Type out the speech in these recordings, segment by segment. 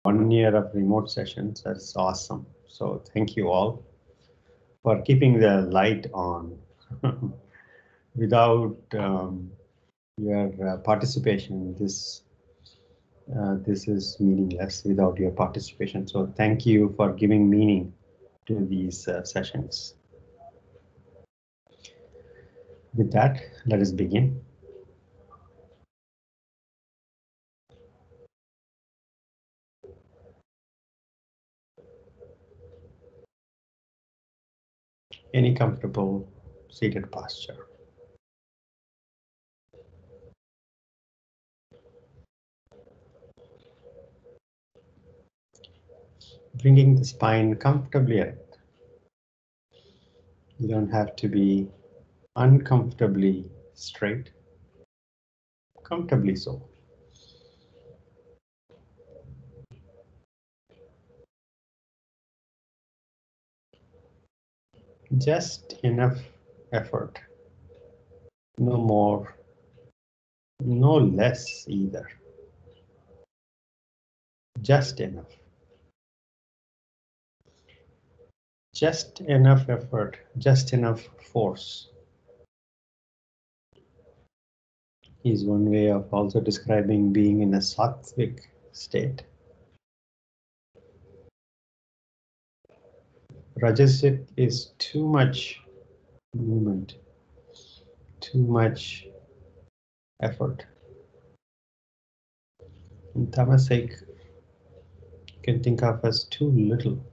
1 year of remote sessions. That's awesome. So thank you all for keeping the light on. Without your participation, this is meaningless without your participation. So thank you for giving meaning to these sessions. With that, let us begin. Any comfortable seated posture. Bringing the spine comfortably erect. You don't have to be uncomfortably straight, comfortably so. Just enough effort, no more, no less either. Just enough. Just enough effort, just enough force is one way of also describing being in a sattvic state. Rajasic is too much movement, too much effort. And tamasic you can think of as too little.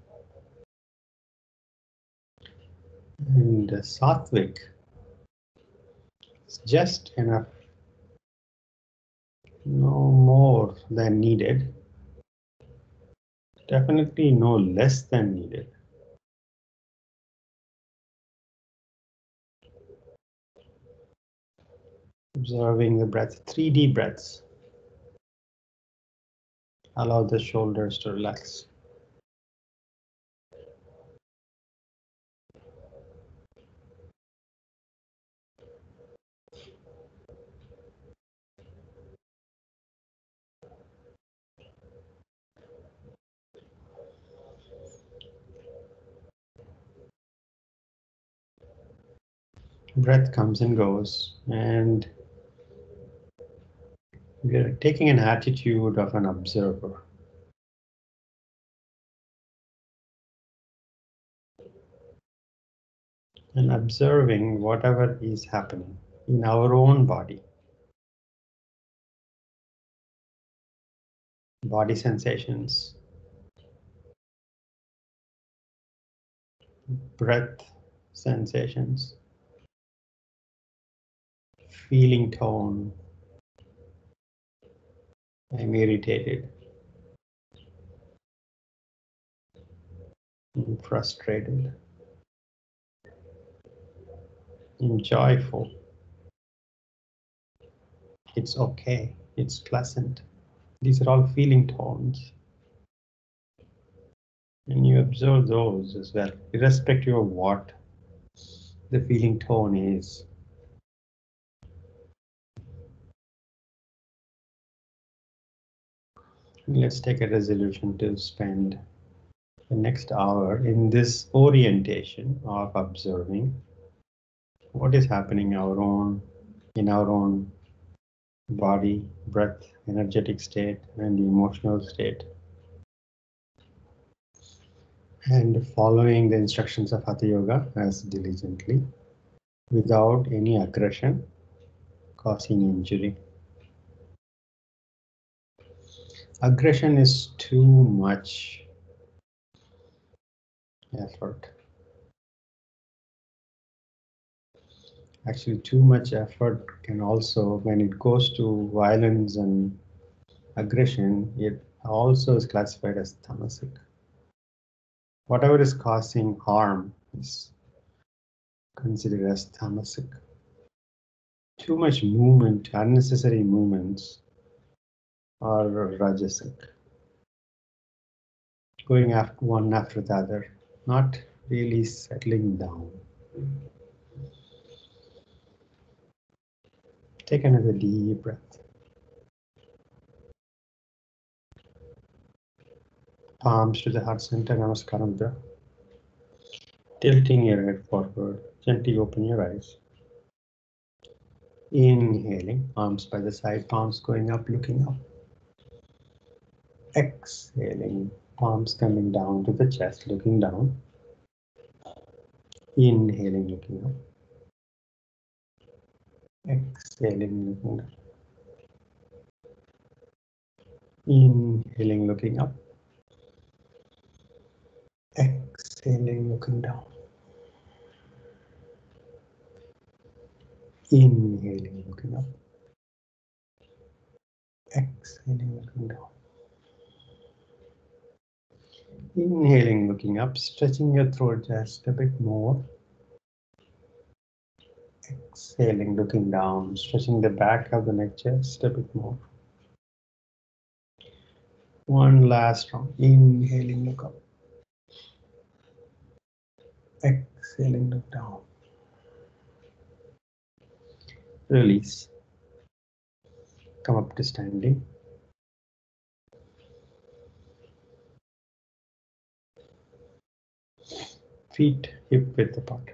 And sattvic is just enough, no more than needed, definitely no less than needed. Observing the breath, 3 deep breaths. Allow the shoulders to relax. Breath comes and goes, and we are taking an attitude of an observer. And observing whatever is happening in our own body. Body sensations, breath sensations, feeling tone. I'm irritated. I'm frustrated. I'm joyful. It's okay. It's pleasant. These are all feeling tones. And you observe those as well, irrespective of what the feeling tone is. Let's take a resolution to spend the next hour in this orientation of observing what is happening in our own body, breath, energetic state, and emotional state. And following the instructions of Hatha Yoga as diligently, without any aggression causing injury. Aggression is too much effort. Actually, too much effort can also, when it goes to violence and aggression, it also is classified as tamasic. Whatever is causing harm is considered as tamasic. Too much movement, unnecessary movements are rajasic. Going after one after the other, not really settling down. Take another deep breath. Palms to the heart center, Namaskara Mudra. Tilting your head forward, gently open your eyes. Inhaling, arms by the side, palms going up, looking up. Exhaling, palms coming down to the chest, looking down. Inhaling, looking up. Exhaling, looking down. Inhaling, looking up. Exhaling, looking down. Inhaling, looking up. Exhaling, looking down. Inhaling, looking up, stretching your throat just a bit more. Exhaling, looking down, stretching the back of the neck just a bit more. One last round. Inhaling, look up. Exhaling, look down. Release. Come up to standing. Feet hip width apart.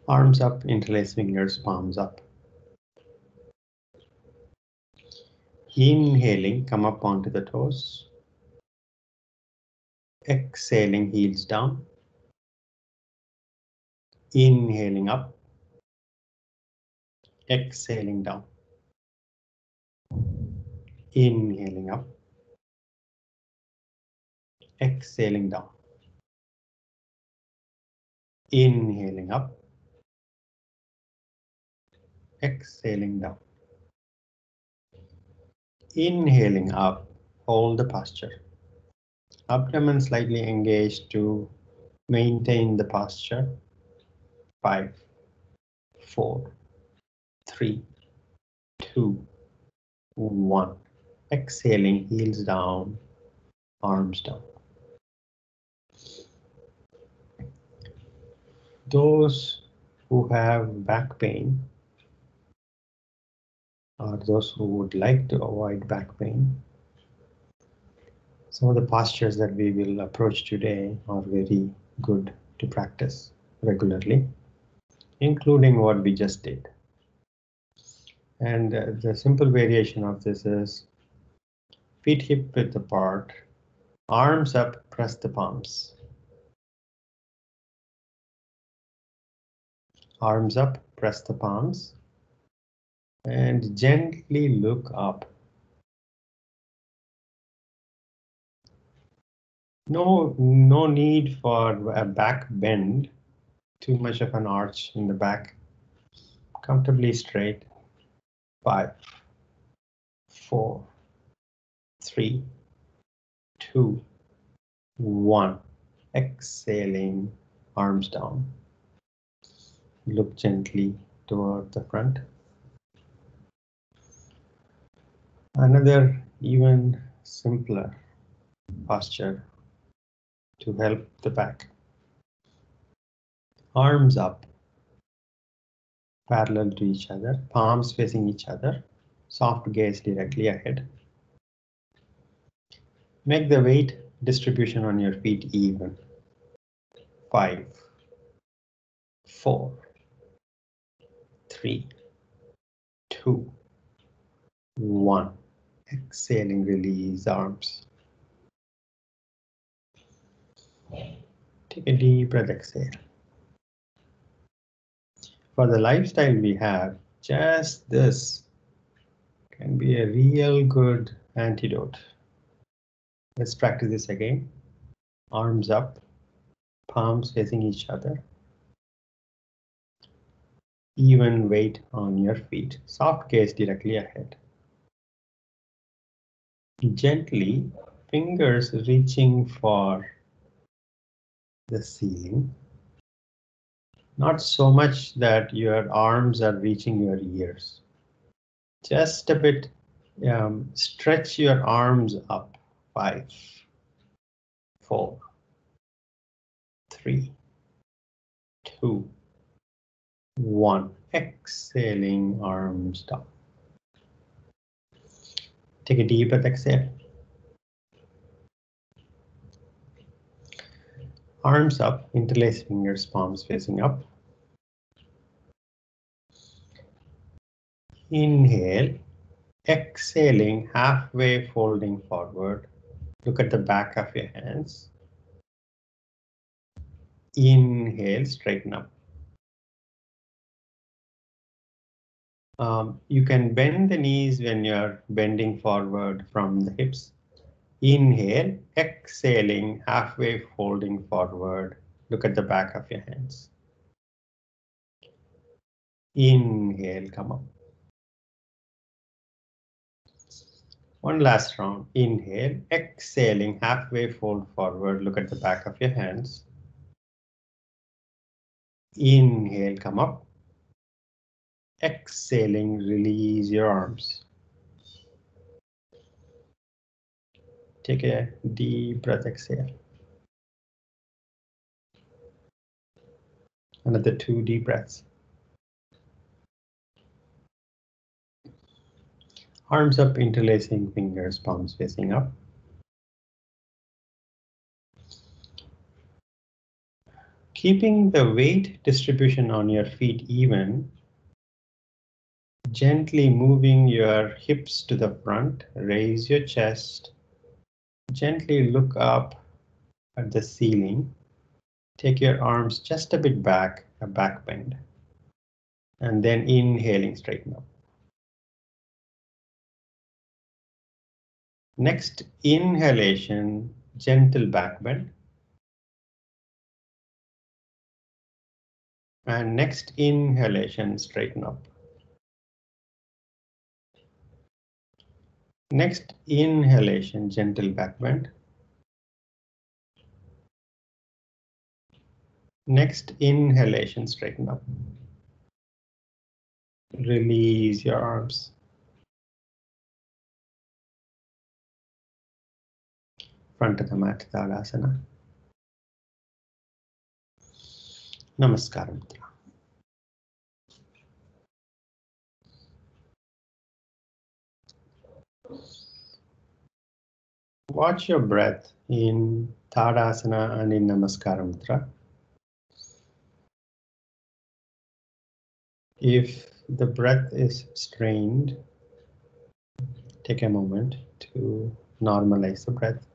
Arms up, interlace fingers, palms up. Inhaling, come up onto the toes. Exhaling, heels down. Inhaling up. Exhaling down. Inhaling up. Exhaling down. Inhaling up. Exhaling down. Inhaling up, hold the posture. Abdomen slightly engaged to maintain the posture. 5, 4, 3, 2, 1. Exhaling, heels down, arms down. Those who have back pain, or those who would like to avoid back pain, some of the postures that we will approach today are very good to practice regularly, including what we just did. And the simple variation of this is feet hip width apart, arms up, press the palms. Arms up, press the palms, and gently look up. No need for a back bend, too much of an arch in the back. Comfortably straight. 5, 4, 3, 2, 1. Exhaling, arms down. Look gently toward the front. Another even simpler posture to help the back. Arms up, parallel to each other, palms facing each other, soft gaze directly ahead. Make the weight distribution on your feet even. 5, 4, 3, 2, 1. Exhaling, release arms. Take a deep breath, exhale. For the lifestyle we have, just this can be a real good antidote. Let's practice this again. Arms up, palms facing each other. Even weight on your feet. Soft gaze directly ahead. Gently, fingers reaching for the ceiling. Not so much that your arms are reaching your ears. Just a bit, stretch your arms up. 5, 4, 3, 2, 1. Exhaling, arms down. Take a deep breath, exhale. Arms up, interlace fingers, palms facing up. Inhale, exhaling, halfway folding forward. Look at the back of your hands. Inhale, straighten up. You can bend the knees when you're bending forward from the hips. Inhale, exhaling, halfway folding forward. Look at the back of your hands. Inhale, come up. One last round. Inhale, exhaling, halfway fold forward. Look at the back of your hands. Inhale, come up. Exhaling, release your arms. Take a deep breath, exhale. Another 2 deep breaths. Arms up, interlacing fingers, palms facing up. Keeping the weight distribution on your feet even, gently moving your hips to the front, raise your chest, gently look up at the ceiling, take your arms just a bit back, a back bend, and then inhaling, straighten up. Next inhalation, gentle back bend. And next inhalation, straighten up. Next inhalation, gentle back bend. Next inhalation, straighten up. Release your arms. Front of the mat, uttanasana. Namaskaram. Watch your breath in Tadasana and in Namaskaram Mudra. If the breath is strained, take a moment to normalize the breath.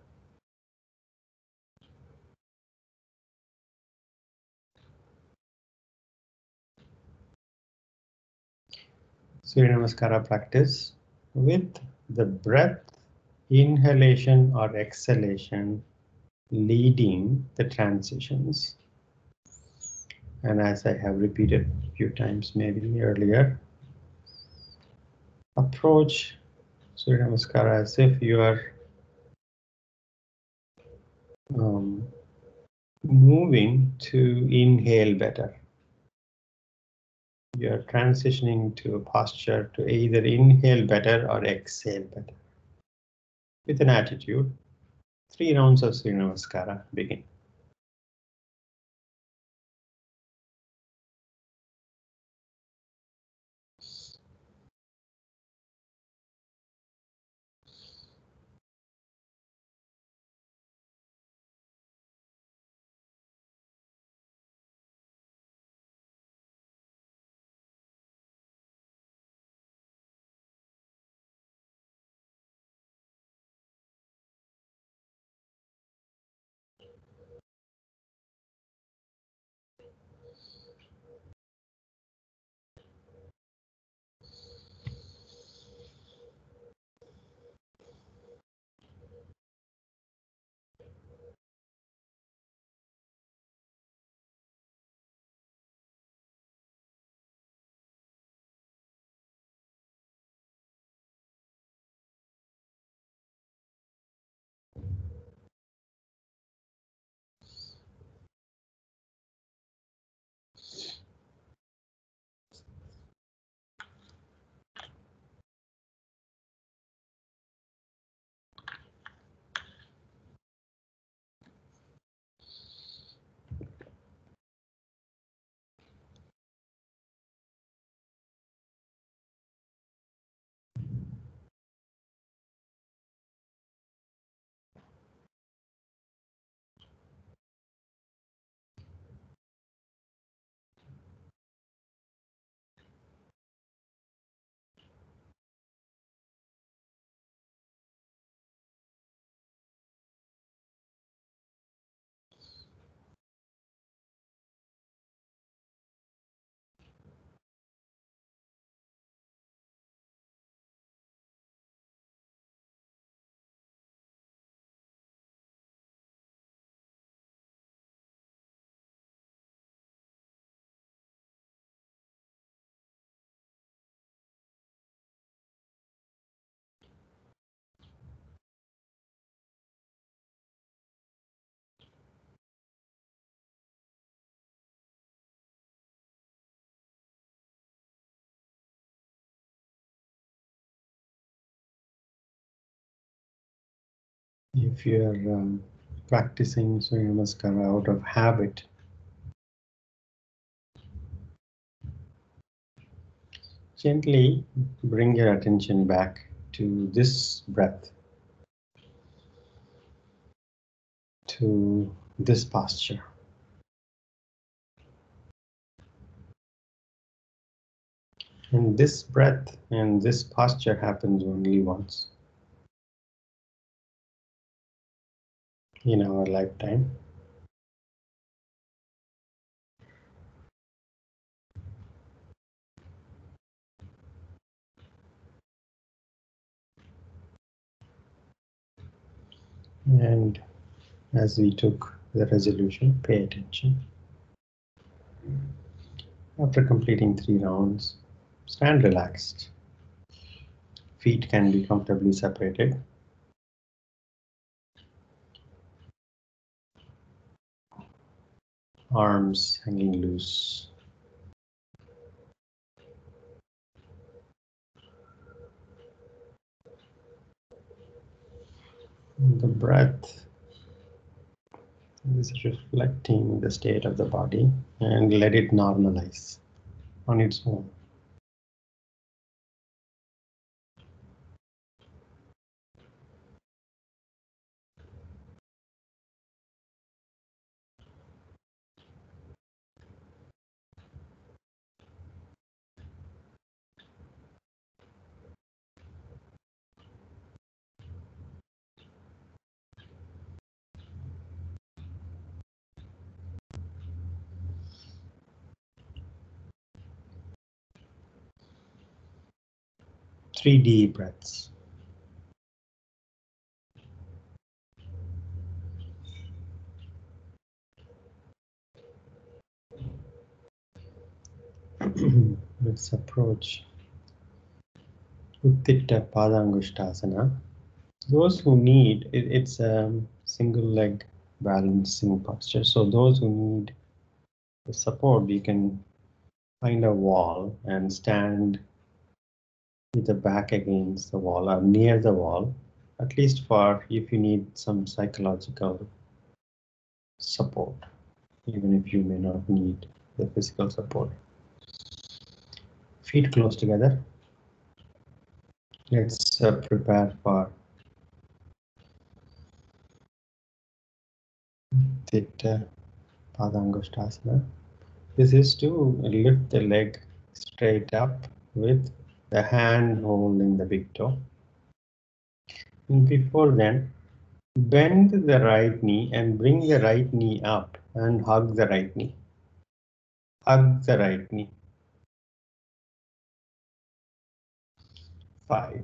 Surya Namaskara practice with the breath inhalation or exhalation leading the transitions. And as I have repeated a few times maybe earlier, approach Surya Namaskara as if you are moving to inhale better. You're transitioning to a posture to either inhale better or exhale better. With an attitude, 3 rounds of Surya Namaskara begin. If you're practicing Surya Namaskara out of habit, gently bring your attention back to this breath, to this posture. And this breath and this posture happens only once in our lifetime. And as we took the resolution, pay attention. After completing 3 rounds, stand relaxed. Feet can be comfortably separated. Arms hanging loose. The breath is reflecting the state of the body, and let it normalize on its own. Three deep breaths. Let's approach padha angustasana. Those who need, it's a single leg balancing posture. So those who need the support, you can find a wall and stand with the back against the wall or near the wall, at least for if you need some psychological support, even if you may not need the physical support. Feet close together. Let's prepare for padha angustasana. This is to lift the leg straight up with the hand holding the big toe. And before then, bend the right knee and bring the right knee up and hug the right knee. Hug the right knee. 5,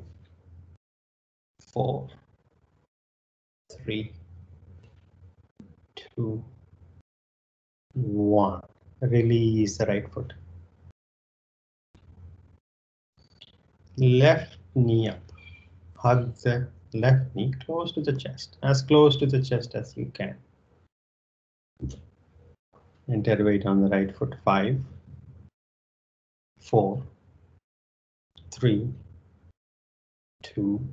4, 3, 2, 1. Release the right foot. Left knee up. Hug the left knee close to the chest, as close to the chest as you can. Enter weight on the right foot. 5, 4, 3, 2,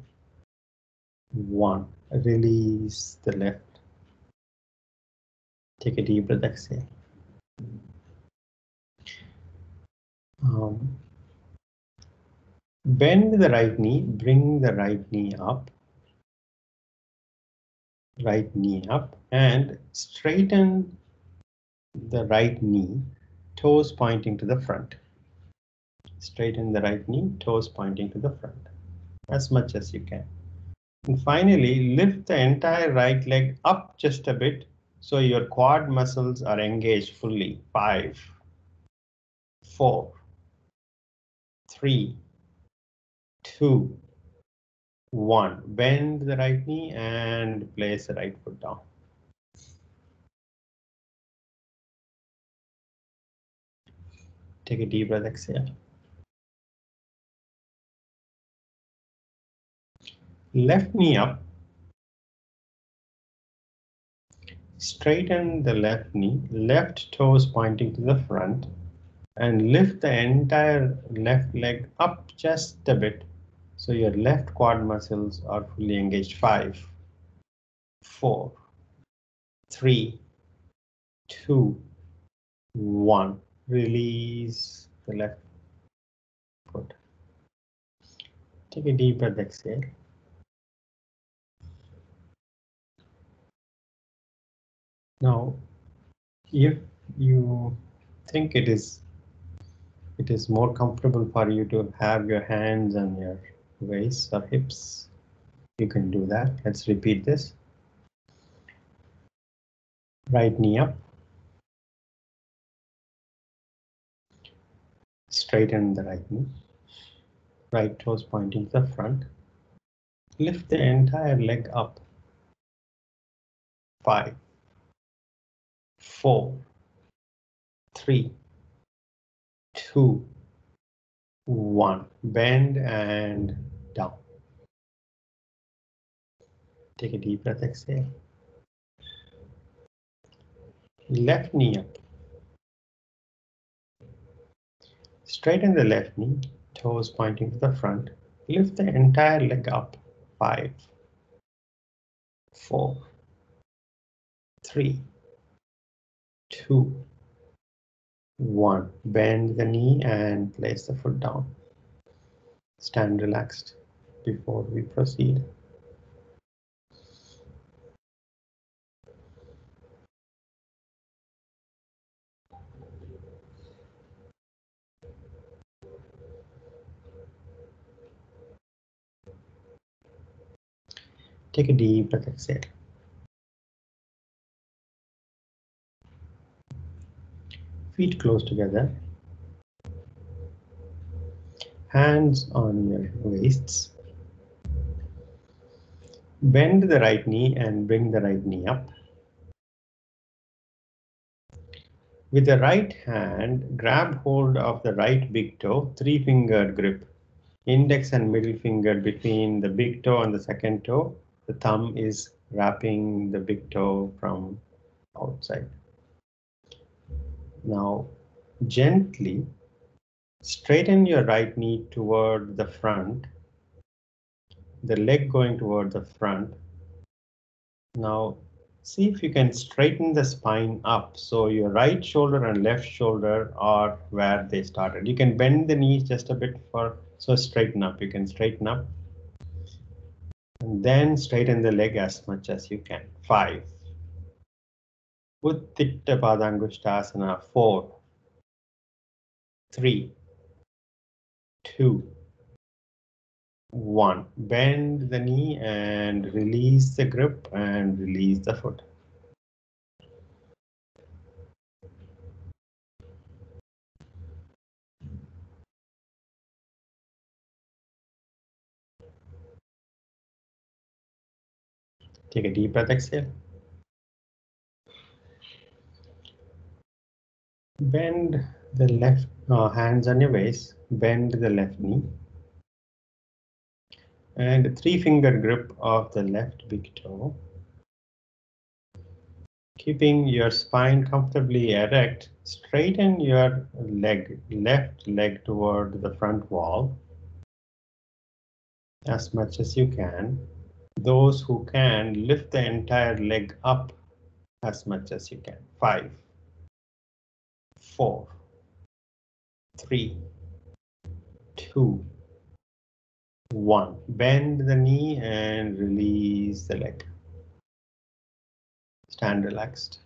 1. Release the left. Take a deep breath, exhale. Bend the right knee, bring the right knee up. Right knee up and straighten the right knee, toes pointing to the front. Straighten the right knee, toes pointing to the front, as much as you can. And finally, lift the entire right leg up just a bit so your quad muscles are engaged fully. 5, 4, 3, 2, 1. Bend the right knee and place the right foot down. Take a deep breath, exhale. Left knee up. Straighten the left knee, left toes pointing to the front, and lift the entire left leg up just a bit so your left quad muscles are fully engaged. 5, 4, 3, 2, 1. Release the left foot. Take a deep breath, exhale. Now, if you think it is more comfortable for you to have your hands on your waist or hips, you can do that. Let's repeat this. Right knee up. Straighten the right knee. Right toes pointing to the front. Lift the entire leg up. 5, 4, 3, 2, 1. Bend and down. Take a deep breath, exhale. Left knee up. Straighten the left knee, toes pointing to the front. Lift the entire leg up. 5, 4, 3, 2, 1. Bend the knee and place the foot down. Stand relaxed before we proceed. Take a deep breath, exhale. Feet close together. Hands on your waists. Bend the right knee and bring the right knee up. With the right hand, grab hold of the right big toe, 3-fingered grip. Index and middle finger between the big toe and the second toe. The thumb is wrapping the big toe from outside. Now, gently straighten your right knee toward the front, the leg going toward the front. Now, see if you can straighten the spine up. So your right shoulder and left shoulder are where they started. You can bend the knees just a bit so straighten up. You can straighten up. And then straighten the leg as much as you can. 5. Uttanasana padha angustasana. 4, 3, 2, 1. Bend the knee and release the grip and release the foot. Take a deep breath, exhale. Bend the left hands on your waist, bend the left knee. And a 3-finger grip of the left big toe. Keeping your spine comfortably erect, straighten your left leg toward the front wall as much as you can. Those who can, lift the entire leg up as much as you can. 5, 4, 3, 2, 1. Bend the knee and release the leg. Stand relaxed.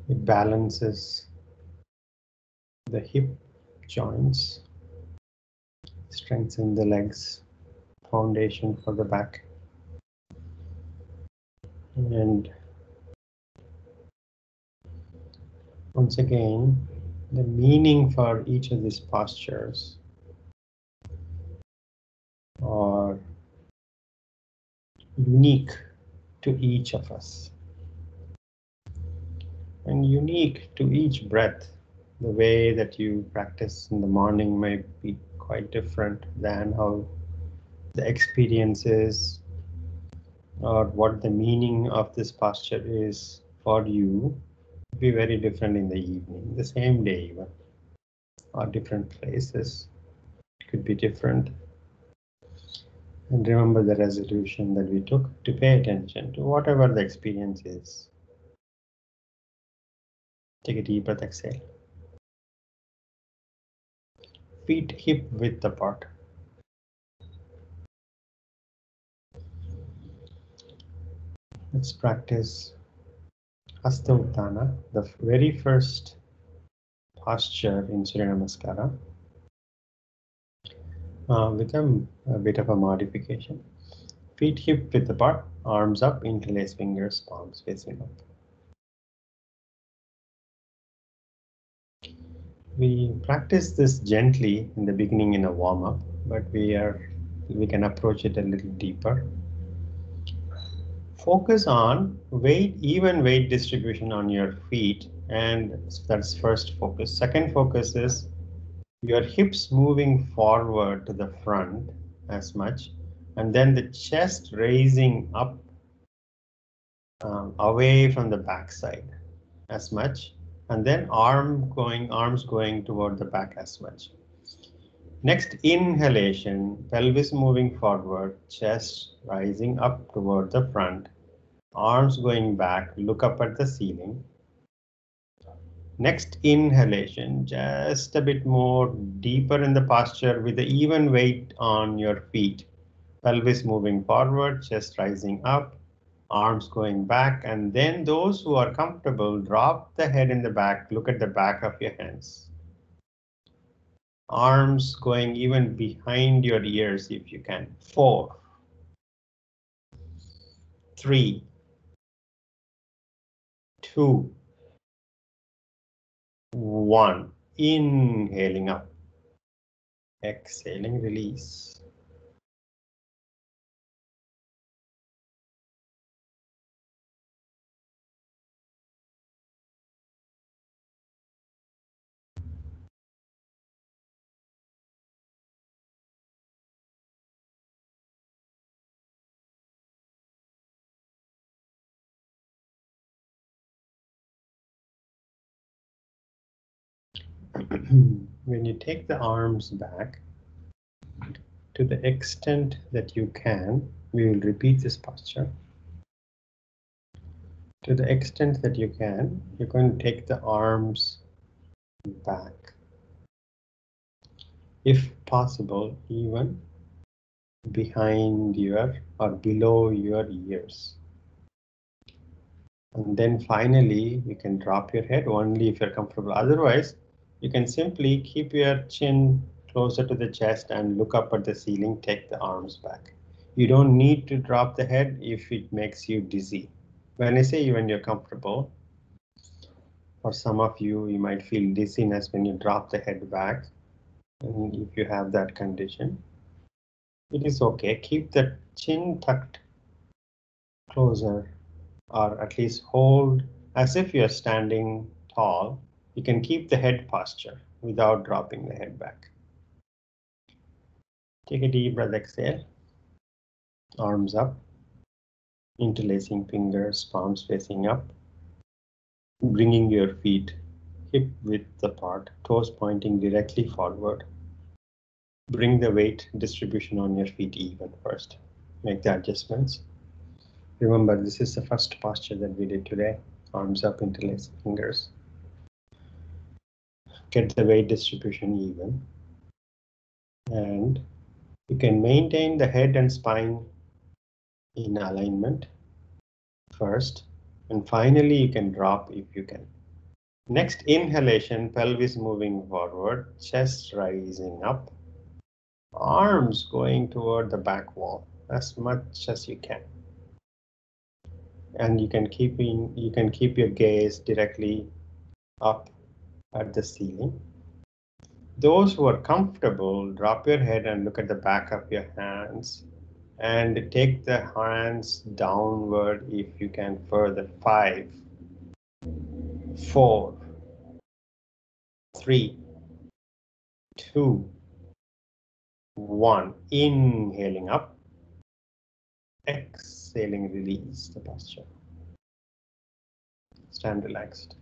It balances the hip joints, strengthen the legs, foundation for the back. And once again, the meaning for each of these postures are unique to each of us and unique to each breath. The way that you practice in the morning may be quite different than how the experience is or what the meaning of this posture is for you. Be very different in the evening, the same day even. or different places. It could be different. And remember the resolution that we took to pay attention to whatever the experience is. Take a deep breath, exhale. Feet hip width apart. Let's practice hastha uttana, the very first posture in Surya Namaskara, with a bit of a modification. Feet hip width apart, arms up, interlace fingers, palms facing up. We practice this gently in the beginning in a warm-up, but we can approach it a little deeper. Focus on even weight distribution on your feet, and that's first focus. Second focus is your hips moving forward to the front as much, and then the chest raising up away from the back side as much, and then arms going toward the back as much. Next inhalation, pelvis moving forward, chest rising up toward the front, arms going back, look up at the ceiling. Next inhalation, just a bit more deeper in the posture with the even weight on your feet. Pelvis moving forward, chest rising up, arms going back, and then those who are comfortable, drop the head in the back, look at the back of your hands. Arms going even behind your ears if you can. 4, 3, 2, 1. Inhaling up. Exhaling, release. When you take the arms back, to the extent that you can, we will repeat this posture. To the extent that you can, you're going to take the arms back. If possible, even behind your or below your ears. And then finally, you can drop your head only if you're comfortable. Otherwise, you can simply keep your chin closer to the chest and look up at the ceiling, take the arms back. You don't need to drop the head if it makes you dizzy. When I say when you're comfortable, for some of you, you might feel dizziness when you drop the head back. And if you have that condition, it is okay. Keep the chin tucked closer, or at least hold as if you're standing tall. You can keep the head posture without dropping the head back. Take a deep breath, exhale. Arms up, interlacing fingers, palms facing up. Bringing your feet hip width apart, toes pointing directly forward. Bring the weight distribution on your feet even first. Make the adjustments. Remember, this is the first posture that we did today. Arms up, interlacing fingers. Get the weight distribution even. And you can maintain the head and spine in alignment first. And finally, you can drop if you can. Next inhalation, pelvis moving forward, chest rising up. Arms going toward the back wall as much as you can. And you can keep your gaze directly up at the ceiling. Those who are comfortable, drop your head and look at the back of your hands and take the hands downward if you can further. 5, 4, 3, 2, 1. Inhaling up. Exhaling, release the posture. Stand relaxed.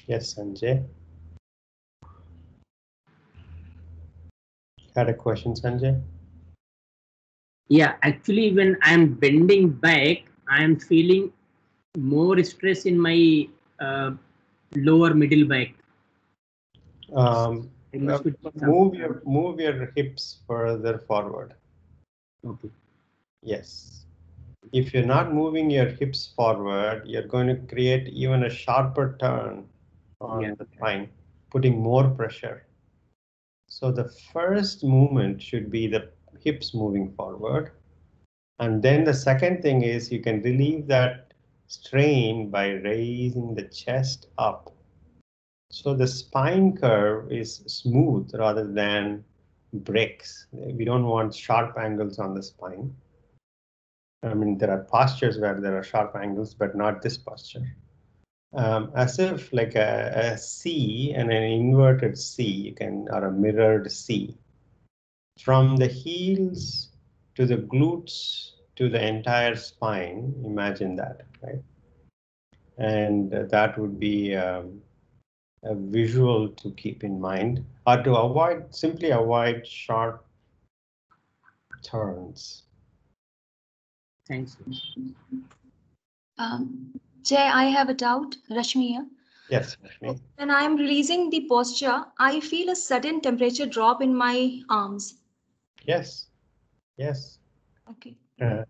Yes, Sanjay. Had a question, Sanjay? Yeah, actually, when I'm bending back, I'm feeling more stress in my uh, lower middle back. I must be doing some. Move your hips further forward. Okay. Yes. If you're not moving your hips forward, you're going to create even a sharper turn Yeah. on the spine, putting more pressure. So the first movement should be the hips moving forward. And then the second thing is you can relieve that strain by raising the chest up. So the spine curve is smooth rather than breaks. We don't want sharp angles on the spine. I mean, there are postures where there are sharp angles, but not this posture. As if like a C and an inverted C, you can, or a mirrored C. From the heels to the glutes to the entire spine, imagine that, right? And that would be a visual to keep in mind, or to avoid, simply avoid sharp turns. Thanks. Jay, I have a doubt. Rashmi here. Yes, Rashmi. When I am releasing the posture, I feel a sudden temperature drop in my arms. Yes, yes. Okay.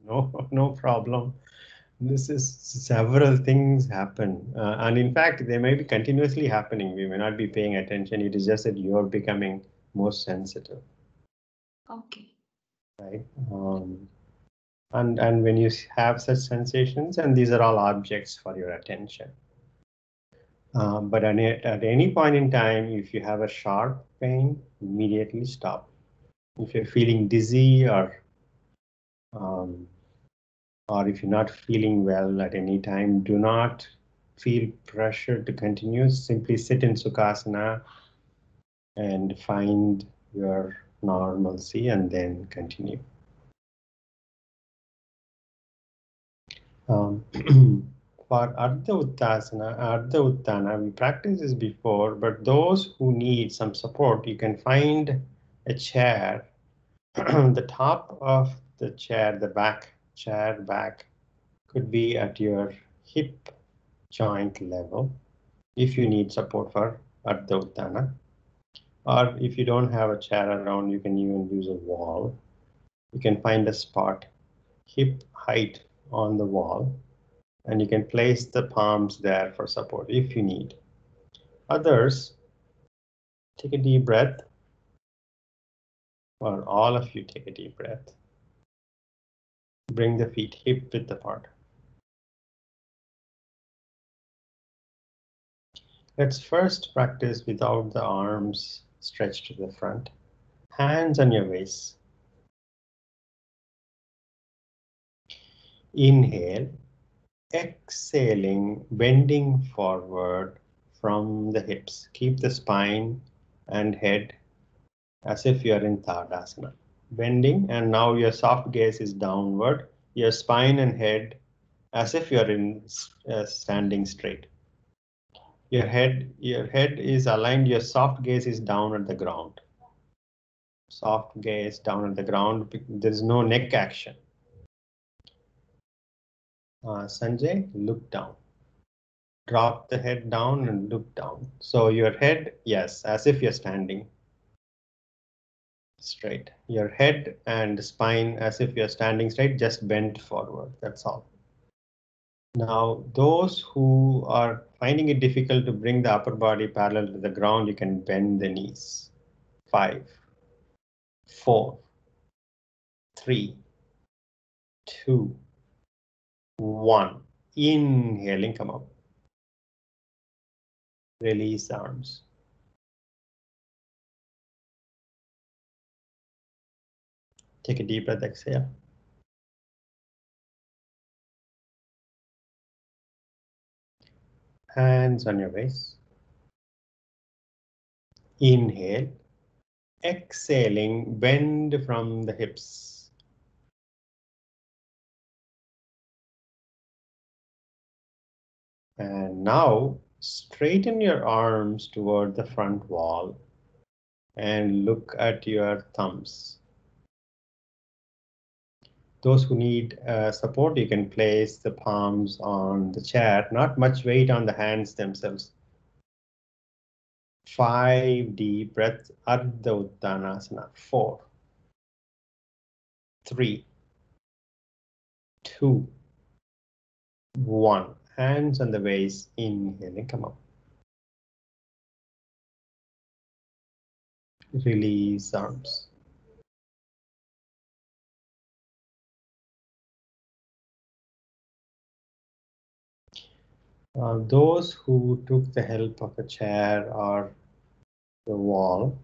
No, no problem. This is several things happen, and in fact, they may be continuously happening. We may not be paying attention. It is just that you're becoming more sensitive, Okay. right? And when you have such sensations, and these are all objects for your attention. But at any point in time, if you have a sharp pain, immediately stop. If you're feeling dizzy um, or if you're not feeling well at any time, do not feel pressure to continue. Simply sit in Sukhasana and find your normalcy and then continue. Um, for Ardha Uttana, we practiced this before, but those who need some support, you can find a chair. The top of the chair, the chair back, could be at your hip joint level if you need support for Ardha Uttana. Or if you don't have a chair around, you can even use a wall. You can find a spot, hip height on the wall, and you can place the palms there for support if you need. Others, take a deep breath, or all of you take a deep breath. Bring the feet hip width apart. Let's first practice without the arms stretched to the front. Hands on your waist. Inhale, exhaling, bending forward from the hips. Keep the spine and head as if you are in Tadasana. Bending, and now your soft gaze is downward. Your spine and head as if you are in standing straight. Your head is aligned. Your soft gaze is down at the ground. Soft gaze down at the ground. There is no neck action. Sanjay, look down. Drop the head down and look down. So your head, yes, as if you're standing straight. Your head and spine as if you're standing straight, just bent forward. That's all. Now, those who are finding it difficult to bring the upper body parallel to the ground, you can bend the knees. 5, 4, 3, 2, 1. Inhaling, come up. Release arms. Take a deep breath, exhale. Hands on your waist. Inhale. Exhaling, bend from the hips. And now straighten your arms toward the front wall and look at your thumbs. Those who need support, you can place the palms on the chair, not much weight on the hands themselves. 5 deep breaths, Ardha Uttanasana. 4, 3, 2, 1. Hands on the waist, inhaling, come up. Release arms. Those who took the help of a chair or the wall,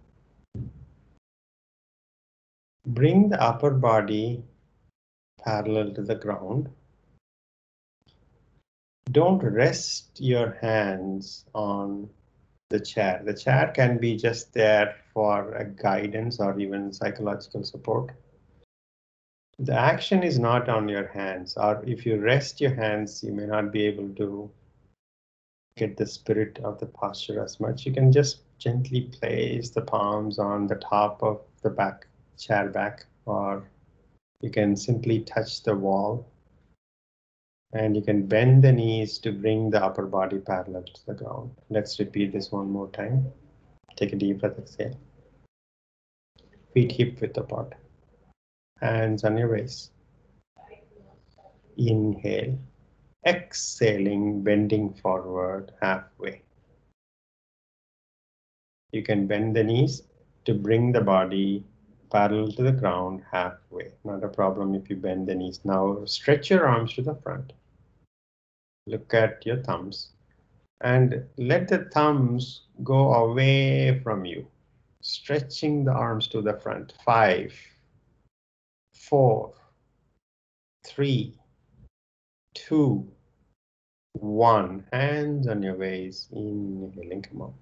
bring the upper body parallel to the ground. Don't rest your hands on the chair. The chair can be just there for a guidance or even psychological support. The action is not on your hands, or if you rest your hands, you may not be able to get the spirit of the posture as much. You can just gently place the palms on the top of the back, chair back, or you can simply touch the wall. And you can bend the knees to bring the upper body parallel to the ground. Let's repeat this one more time. Take a deep breath, exhale. Feet hip width apart. Hands on your waist. Inhale. Exhaling, bending forward halfway. You can bend the knees to bring the body parallel to the ground halfway. Not a problem if you bend the knees. Now stretch your arms to the front. Look at your thumbs and let the thumbs go away from you. Stretching the arms to the front. 5, 4, 3, 2, 1. Hands on your waist. Inhaling, come up.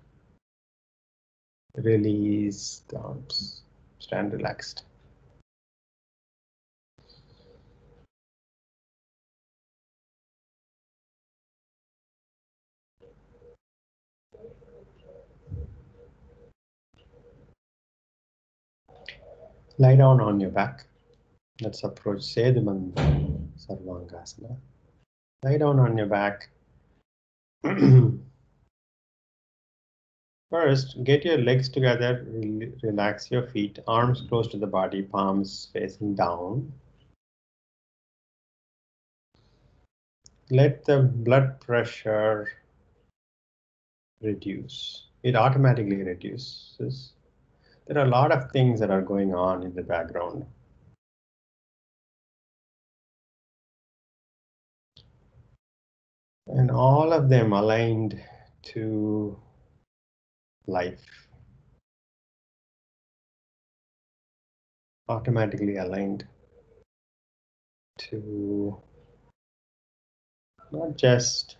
Release the arms. Stand relaxed. Lie down on your back. Let's approach sedhubandha, sarvangasana. Lie down on your back. First, get your legs together, relax your feet, arms close to the body, palms facing down. Let the blood pressure reduce. It automatically reduces. There are a lot of things that are going on in the background. And all of them aligned to life. Automatically aligned to not just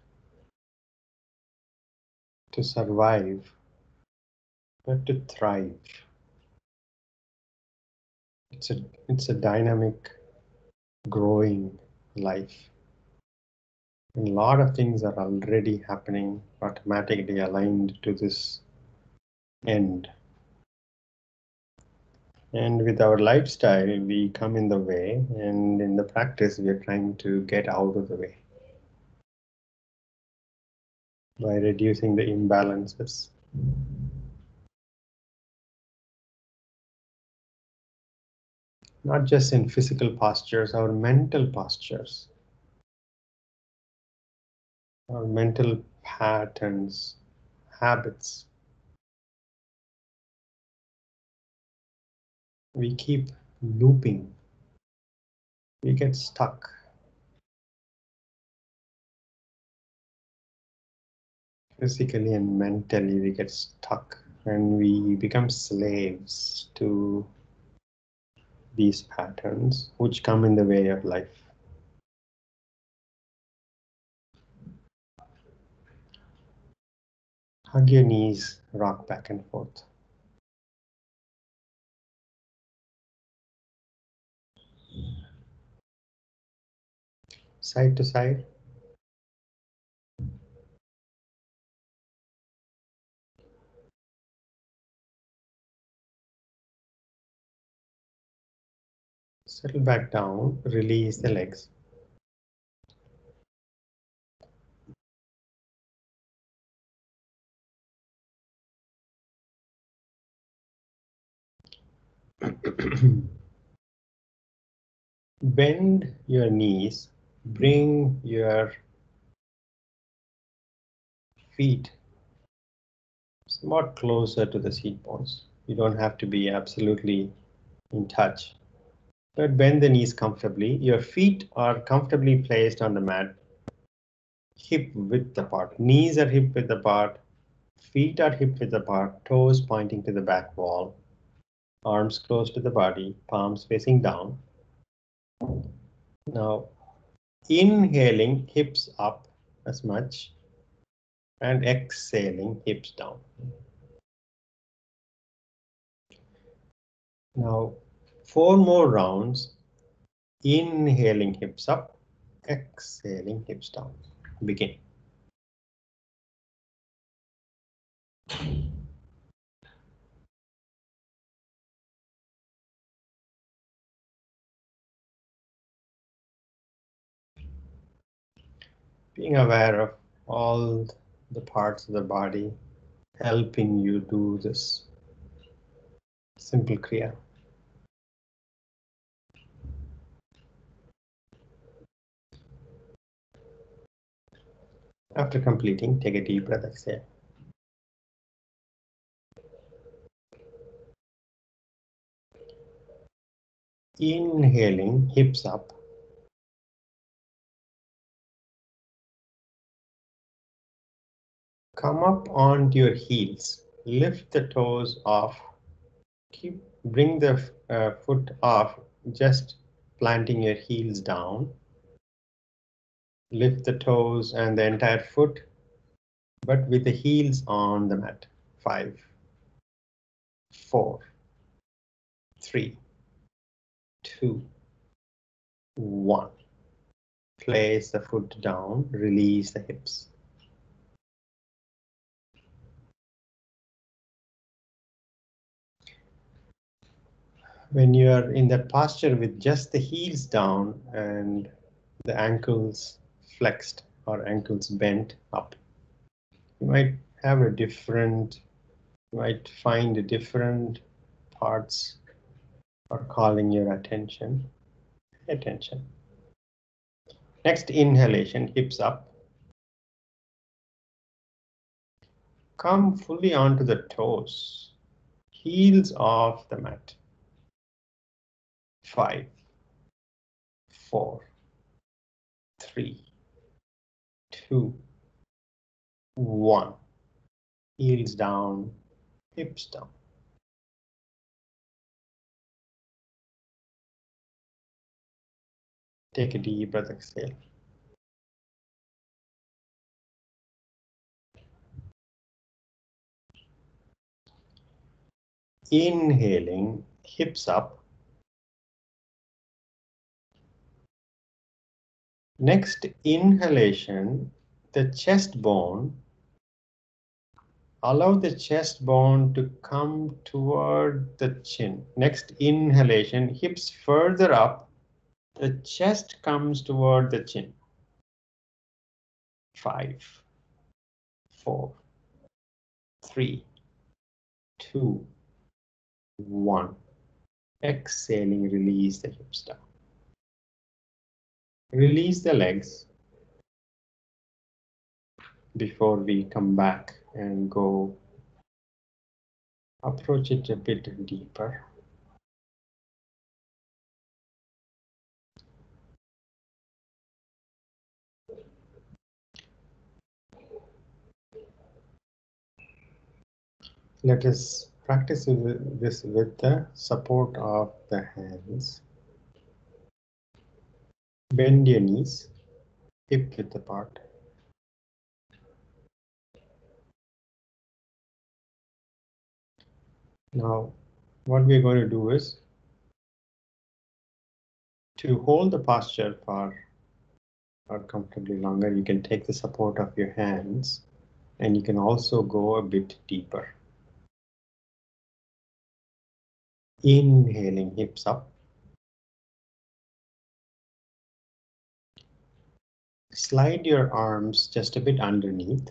to survive, but to thrive. It's a dynamic, growing life. And a lot of things are already happening, automatically aligned to this end. And with our lifestyle, we come in the way, and in the practice, we are trying to get out of the way by reducing the imbalances. Not just in physical postures, our mental postures, our mental patterns, habits. We keep looping. We get stuck. Physically and mentally, we get stuck, and we become slaves to these patterns which come in the way of life. Hug your knees, rock back and forth. Side to side. Settle back down, release the legs. Bend your knees, bring your feet somewhat closer to the seat bones. You don't have to be absolutely in touch, but bend the knees comfortably. Your feet are comfortably placed on the mat, hip width apart. Knees are hip width apart, feet are hip width apart, toes pointing to the back wall, arms close to the body, palms facing down. Now, inhaling, hips up as much, and exhaling, hips down. Now, 4 more rounds. Inhaling, hips up, exhaling, hips down. Begin. Being aware of all the parts of the body helping you do this simple kriya. After completing, take a deep breath, exhale. Inhaling, hips up. Come up onto your heels. Lift the toes off. Bring the foot off, just planting your heels down. Lift the toes and the entire foot, but with the heels on the mat. 5, 4, 3, 2, 1. Place the foot down, release the hips. When you are in that posture with just the heels down and the ankles flexed or ankles bent up, you might have a different, you might find different parts are calling your attention. Pay attention. Next inhalation, hips up. Come fully onto the toes, heels off the mat. 5, 4, 3, 2, 1. Heels down, hips down. Take a deep breath, exhale. Inhaling, hips up. Next inhalation, the chest bone. Allow the chest bone to come toward the chin. Next inhalation, hips further up. The chest comes toward the chin. 5, 4, 3, 2, 1. Exhaling, release the hips down. Release the legs before we come back and go approach it a bit deeper. Let us practice this with the support of the hands. Bend your knees, hip width apart. Now, what we're going to do is to hold the posture for comfortably longer. You can take the support of your hands and you can also go a bit deeper. Inhaling, hips up. Slide your arms just a bit underneath.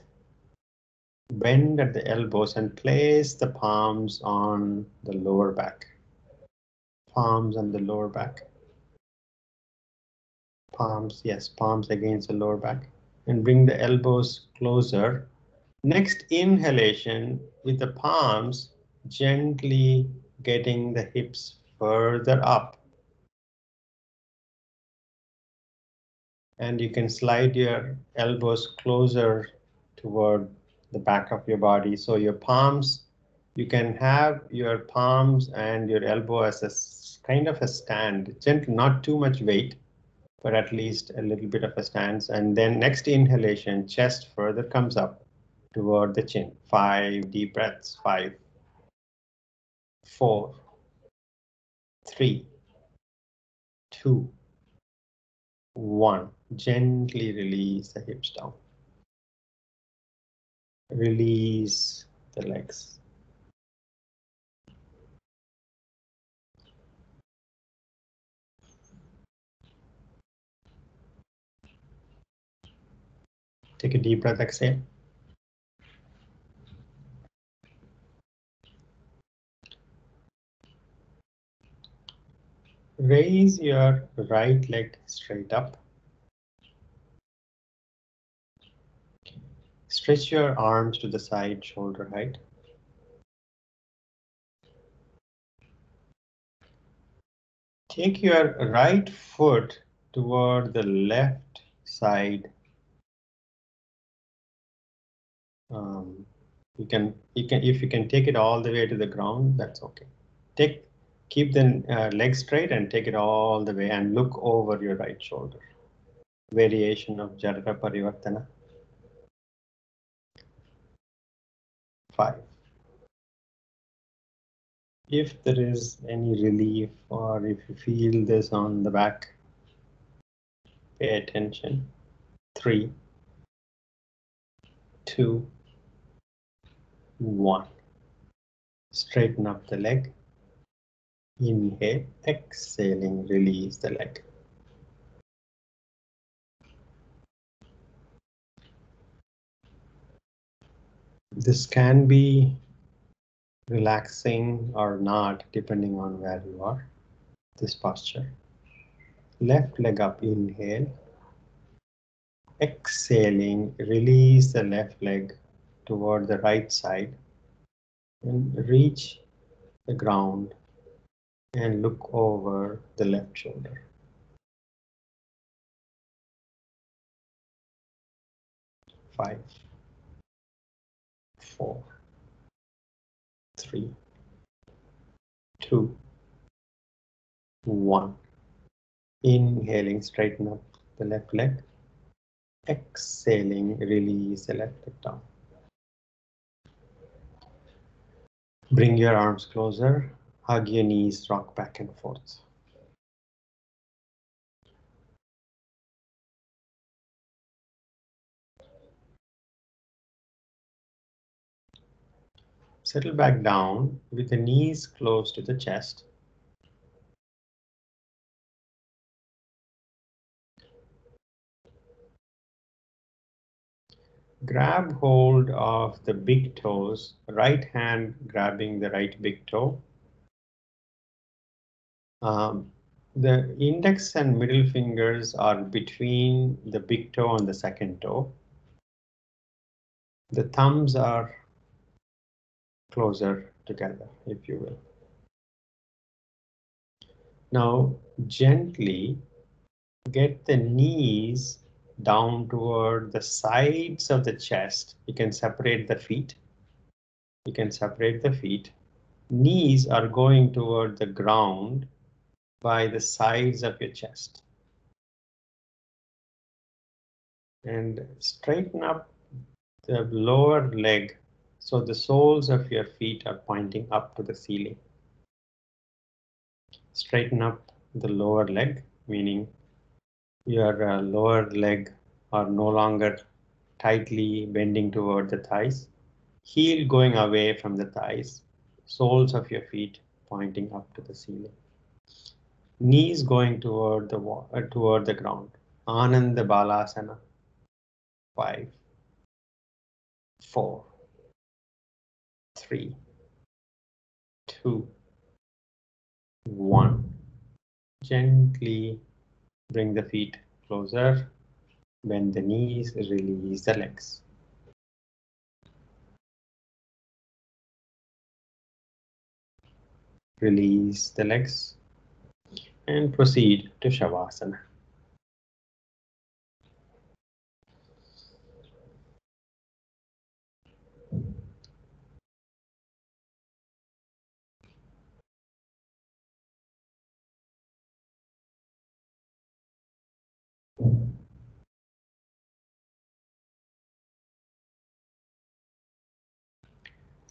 Bend at the elbows and place the palms on the lower back. Palms on the lower back. Palms, yes, palms against the lower back. And bring the elbows closer. Next inhalation with the palms gently getting the hips further up. And you can slide your elbows closer toward the back of your body. So your palms, you can have your palms and your elbow as a kind of a stand, gentle, not too much weight, but at least a little bit of a stance. And then next inhalation, chest further comes up toward the chin. 5 deep breaths. 5, 4, 3, 2, 1. Gently release the hips down. Release the legs. Take a deep breath, exhale. Raise your right leg straight up. Stretch your arms to the side, shoulder height. Take your right foot toward the left side. If you can take it all the way to the ground, that's okay. Keep the leg straight and take it all the way and look over your right shoulder. Variation of Jatara parivartana. 5. If there is any relief or if you feel this on the back, pay attention. 3, 2, 1. Straighten up the leg. Inhale, exhaling, release the leg. This can be relaxing or not, depending on where you are. This posture. Left leg up, inhale. Exhaling, release the left leg toward the right side and reach the ground and look over the left shoulder. 5, 4, 3, 2, 1. Inhaling, straighten up the left leg. Exhaling, release the left leg down. Bring your arms closer. Hug your knees, rock back and forth. Settle back down with the knees close to the chest. Grab hold of the big toes, right hand grabbing the right big toe. The index and middle fingers are between the big toe and the second toe. The thumbs are closer together, if you will. Now, gently get the knees down toward the sides of the chest. You can separate the feet. You can separate the feet. Knees are going toward the ground by the sides of your chest. And straighten up the lower leg so the soles of your feet are pointing up to the ceiling. Straighten up the lower leg, meaning your lower leg are no longer tightly bending toward the thighs. Heel going away from the thighs. Soles of your feet pointing up to the ceiling. Knees going toward the ground. Ananda Balasana. 5, 4, 3, 2, 1. Gently bring the feet closer, bend the knees, release the legs. Release the legs and proceed to Shavasana.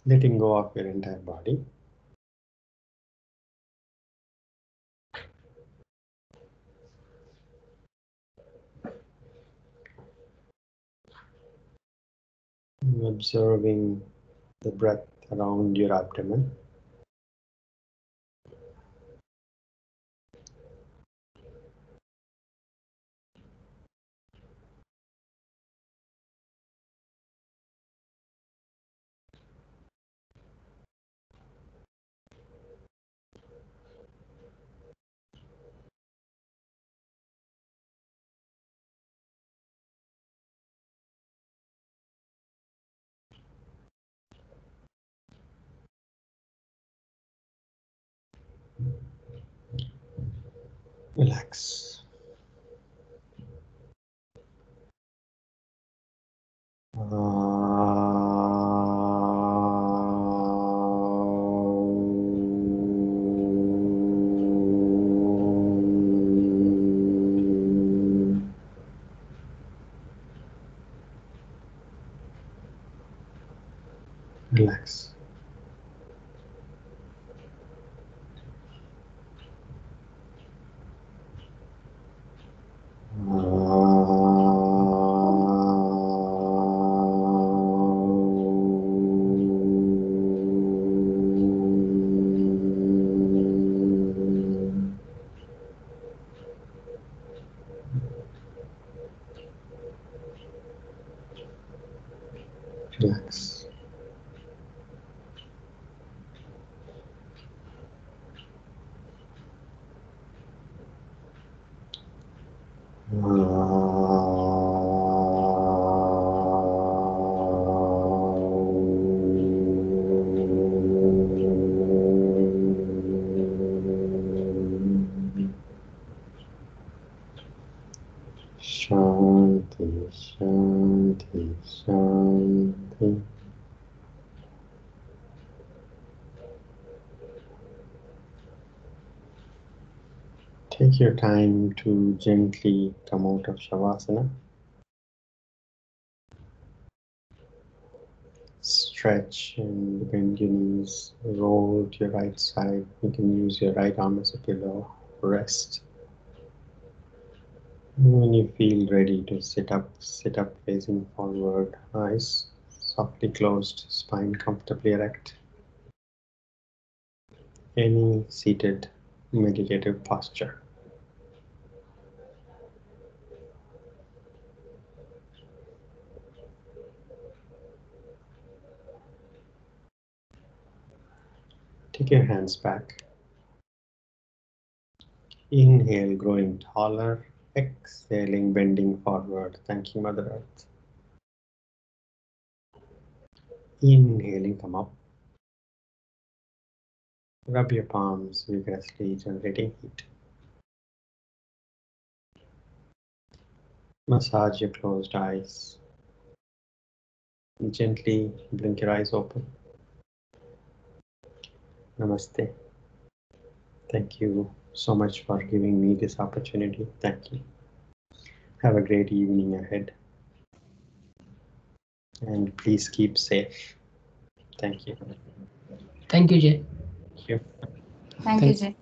Letting go of your entire body. Observing the breath around your abdomen. Relax. Relax. Relax. Shanti, Shanti, Shanti. Take your time to gently come out of Shavasana. Stretch and bend your knees. Roll to your right side. You can use your right arm as a pillow. Rest. When you feel ready to sit up facing forward, eyes softly closed, spine comfortably erect. Any seated meditative posture. Take your hands back. Inhale, growing taller. Exhaling, bending forward. Thank you, Mother Earth. Inhaling, come up. Rub your palms vigorously, generating heat. Massage your closed eyes. Gently blink your eyes open. Namaste. Thank you so much for giving me this opportunity. Thank you. Have a great evening ahead. And please keep safe. Thank you. Thank you, Jay. Thank you. Thank you, Jay.